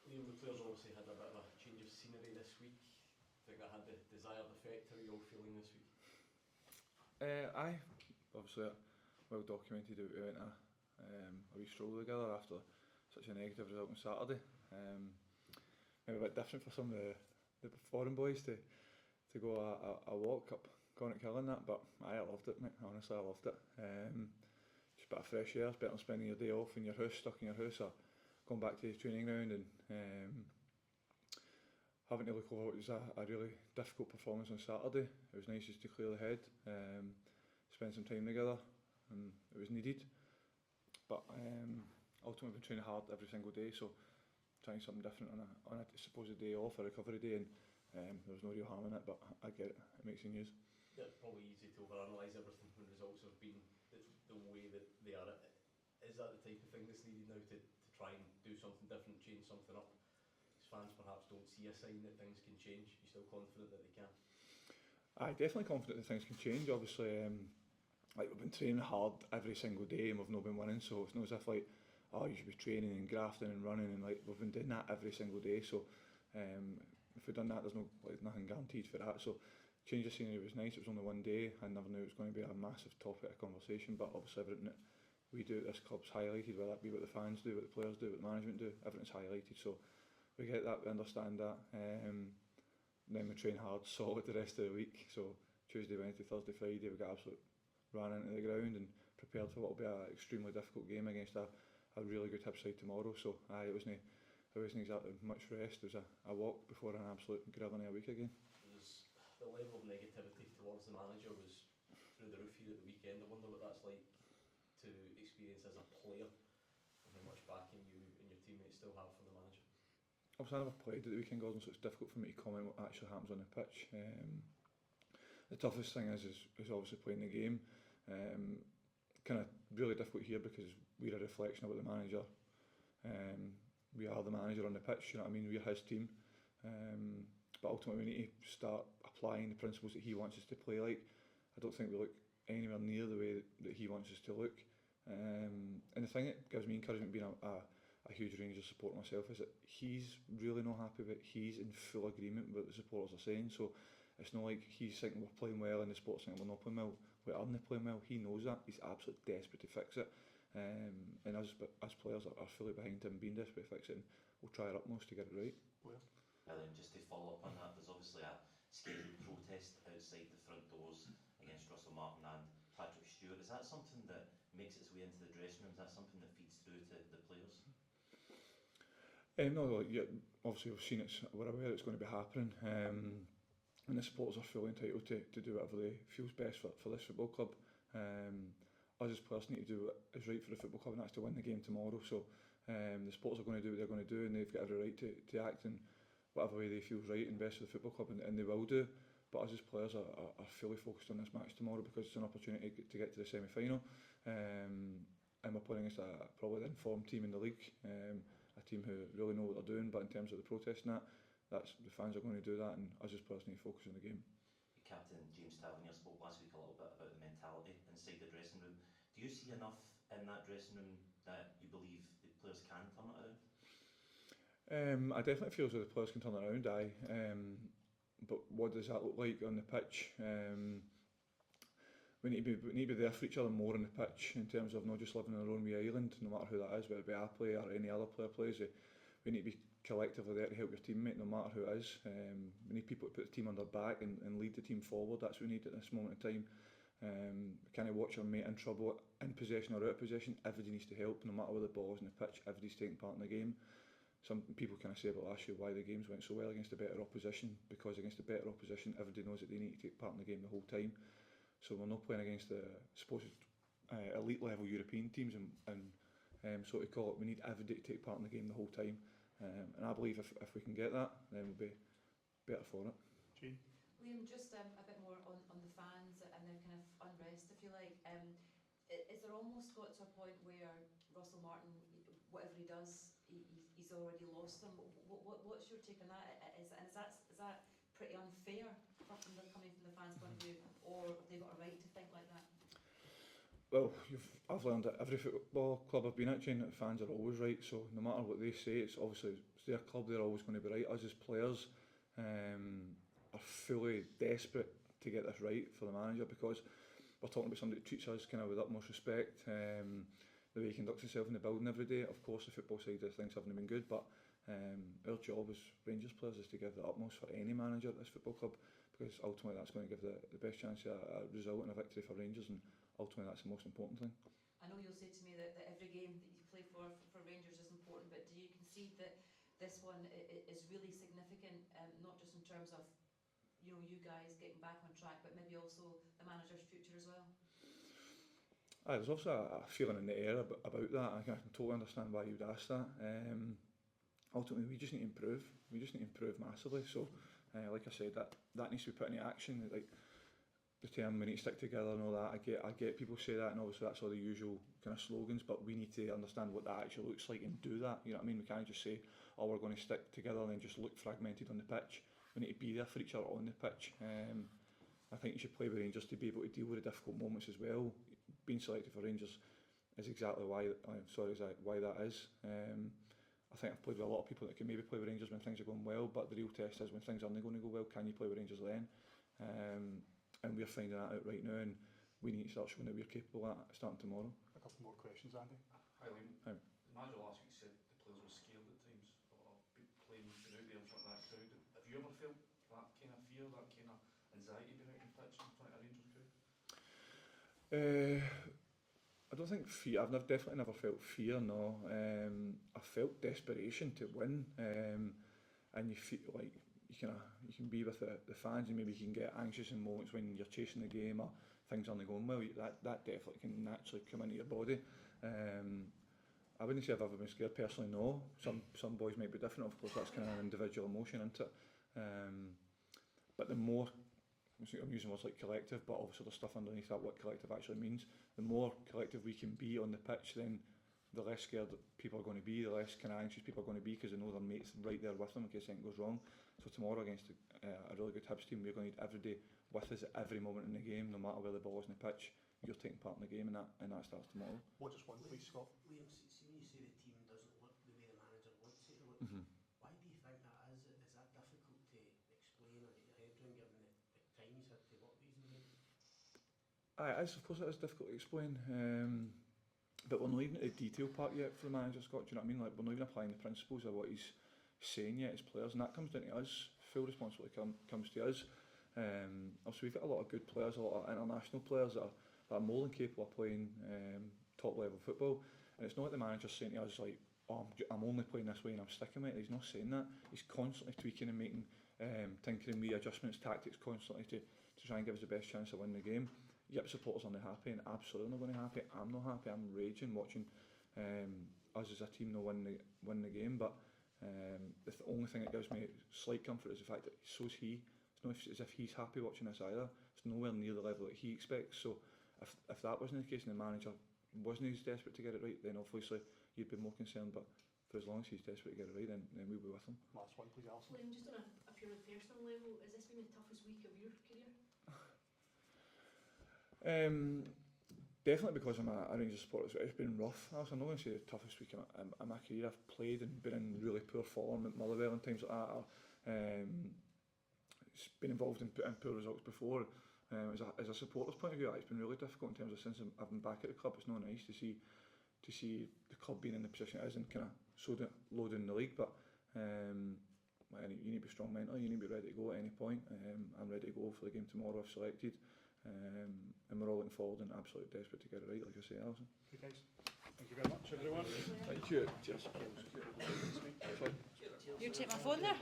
Liam, the players obviously had a bit of a change of scenery this week. I think that had the desired effect. How are you all feeling this week? Aye, obviously well documented that we went a wee stroll together after such a negative result on Saturday. Maybe a bit different for some of the foreign boys to go a walk up Connacht Hill and that, but I loved it, mate. Honestly, I loved it. Just a bit of fresh air, it's better than spending your day off in your house, stuck in your house, or going back to the training ground and having to look over what was a really difficult performance on Saturday. It was nice just to clear the head, spend some time together, and it was needed. But ultimately we've been training hard every single day, so trying something different on a supposed day off, a recovery day, and there was no real harm in it, but I get it, it makes the news. Yeah, it's probably easy to overanalyse everything when results have been the way that they are. Is that the type of thing that's needed now to try and do something different, change something up? As fans perhaps don't see a sign that things can change. You're still confident that they can? I'm definitely confident that things can change. Obviously, like we've been training hard every single day and we've not been winning, so it's not as if like, oh, you should be training and grafting and running, and like we've been doing that every single day. So if we've done that, there's no nothing guaranteed for that. So change of scenery was nice. It was only one day. I never knew it was going to be a massive topic of conversation, but obviously everything that we do at this club's highlighted, whether that be what the fans do, what the players do, what the management do, everything's highlighted. So we get that, we understand that. Then we train hard, solid the rest of the week. So Tuesday, Wednesday, Thursday, Friday, we got absolute ran into the ground and prepared for what will be an extremely difficult game against a really good Hibs side tomorrow. So it wasn't exactly much rest. It was a walk before an absolute grilling of a week again. The level of negativity towards the manager was through the roof here at the weekend. I wonder what that's like to experience as a player, and how much backing you and your teammates still have for the manager. Obviously I never played at the weekend, Gordon, so it's difficult for me to comment what actually happens on the pitch. The toughest thing is obviously playing the game. Kind of really difficult here because we're a reflection of what the manager. We are the manager on the pitch, you know what I mean? We're his team. But ultimately we need to start applying the principles that he wants us to play like. I don't think we look anywhere near the way that he wants us to look. And the thing that gives me encouragement being a huge Rangers supporter myself is that he's really not happy with it. He's in full agreement with what the supporters are saying. So it's not like he's thinking we're playing well and the supporters thinking we're not playing well. We are not playing well. He knows that. He's absolutely desperate to fix it. And us players are fully behind him being desperate to fix it, and we'll try our utmost to get it right. Well, then just to follow up on that, there's obviously a scheduled protest outside the front doors against Russell Martin and Patrick Stewart. Is that something that makes its way into the dressing room? Is that something that feeds through to the players? No, yeah, obviously we've seen it, we're aware it's going to be happening, and the supporters are fully entitled to do whatever they feels best for this football club. Us as players need to do what is right for the football club, and that's to win the game tomorrow. So the supporters are going to do what they're going to do, and they've got every right to act in whatever way they feel right and best for the football club, and they will do. But us as players are fully focused on this match tomorrow because it's an opportunity to get to the semi-final, and we're playing against probably the informed team in the league, a team who really know what they're doing. But in terms of the protest and that's the fans are going to do that, and us as players need to focus on the game. Captain James Tavernier spoke last week a little bit about the mentality inside the dressing room. Do you see enough in that dressing room that you believe the players can turn it around? I definitely feel as though the players can turn it around, aye. But what does that look like on the pitch? We need to be there for each other more on the pitch in terms of not just living on our own wee island, no matter who that is, whether it be our player or any other player plays. We need to be collectively there to help your teammate, no matter who it is. We need people to put the team on their back and lead the team forward. That's what we need at this moment in time. We can't watch our mate in trouble, in possession or out of possession. Everybody needs to help, no matter where the ball is on the pitch. Everybody's taking part in the game. Some people kind of say about last year why the games went so well against the better opposition, because against the better opposition everybody knows that they need to take part in the game the whole time. So we're not playing against the supposed elite level European teams, and so to call it, we need everybody to take part in the game the whole time, and I believe if we can get that, then we'll be better for it. Jane? Liam, just a bit more on the fans and their kind of unrest, if you like. Is there almost got to a point where Russell Martin, whatever he does, he's already lost them? What's your take on that? Is that pretty unfair coming from the fans' point of view, or have they got a right to think like that? Well, I've learned that every football club I've been at, Jane, that fans are always right. So no matter what they say, it's their club. They're always going to be right. Us as players are fully desperate to get this right for the manager, because we're talking about somebody that treats us kind of with utmost respect. The way he conducts himself in the building every day. Of course, the football side of things haven't been good, but our job as Rangers players is to give the utmost for any manager at this football club, because ultimately that's going to give the best chance of a result and a victory for Rangers, and ultimately that's the most important thing. I know you'll say to me that every game that you play for Rangers is important, but do you concede that this one is really significant, not just in terms of you guys getting back on track, but maybe also the manager's future as well? There's also a feeling in the air about that. I can totally understand why you'd ask that. Ultimately, we just need to improve. We just need to improve massively. So, like I said, that needs to be put into action. Like the term, we need to stick together and all that. I get people say that, and obviously that's all the usual kind of slogans. But we need to understand what that actually looks like and do that. You know what I mean? We can't just say, "Oh, we're going to stick together," and then just look fragmented on the pitch. We need to be there for each other on the pitch. I think you should play with Rangers to be able to deal with the difficult moments as well. Being selected for Rangers is exactly why that is. I think I've played with a lot of people that can maybe play with Rangers when things are going well, but the real test is when things aren't going to go well, can you play with Rangers then? And we're finding that out right now, and we need to start showing that we're capable of that starting tomorrow. A couple more questions, Andy. Hi, Liam. Hi. The manager last week said the players were scared at times of playing out there in front of that crowd. Have you ever felt that kind of fear, that kind of anxiety being out on the pitch in front of a Rangers crowd? I don't think fear. I've definitely never felt fear. No, I felt desperation to win, and you feel like you can be with the fans, and maybe you can get anxious in moments when you're chasing the game or things aren't going well. That definitely can naturally come into your body. I wouldn't say I've ever been scared personally. No, some boys might be different. Of course, that's kind of an individual emotion, isn't it? But the more, I'm using words like collective, but obviously there's stuff underneath that, what collective actually means. The more collective we can be on the pitch, then the less scared that people are going to be, the less kind of anxious people are going to be, because they know their mates right there with them in case anything goes wrong. So tomorrow against a really good Hibs team, we're going to need every day with us at every moment in the game, no matter where the ball is in the pitch. You're taking part in the game, and that starts tomorrow. What just one, please, Scott? Liam, see when you say the team doesn't look the way the manager wants it to look, why do you think that is? Is that difficult to explain or get your head around, given the time he's had to work these in the game? Of course it is difficult to explain, but we're not even at the detail part yet for the manager, Scott. Do you know what I mean? Like, we're not even applying the principles of what he's saying yet as players, and that comes down to us. Full responsibility comes to us. Also, we've got a lot of good players, a lot of international players that are more than capable of playing top level football, and it's not like the manager's saying to us like, "Oh, I'm only playing this way and I'm sticking with it." He's not saying that. He's constantly tweaking and making tinkering readjustments, tactics constantly to try and give us the best chance of winning the game. Yep, supporters are not happy, and absolutely not going to be happy. I'm not happy. I'm raging watching us as a team not win the game. But the only thing that gives me slight comfort is the fact that so's he. It's not as if he's happy watching us either. It's nowhere near the level that he expects. So if that wasn't the case and the manager wasn't as desperate to get it right, then obviously you'd be more concerned. But for as long as he's desperate to get it right, then we'll be with him. Last one, please, Alison. Liam, just on a purely personal level, has this been the toughest week of your career? Definitely, because I'm a Rangers supporter, it's been rough. I'm not going to say the toughest week in my career. I've played and been in really poor form at Motherwell and times like that. It's been involved in poor results before. As a supporter's point of view, it's been really difficult in terms of since I've been back at the club. It's not nice to see the club being in the position it is and kind of so low down the league. But you need to be strong mentally. You need to be ready to go at any point. I'm ready to go for the game tomorrow if selected. And we're all looking forward and absolutely desperate to get it right, like I say, Alison. Okay, guys. Thank you very much, everyone. Thank you. Cheers. You take my phone there?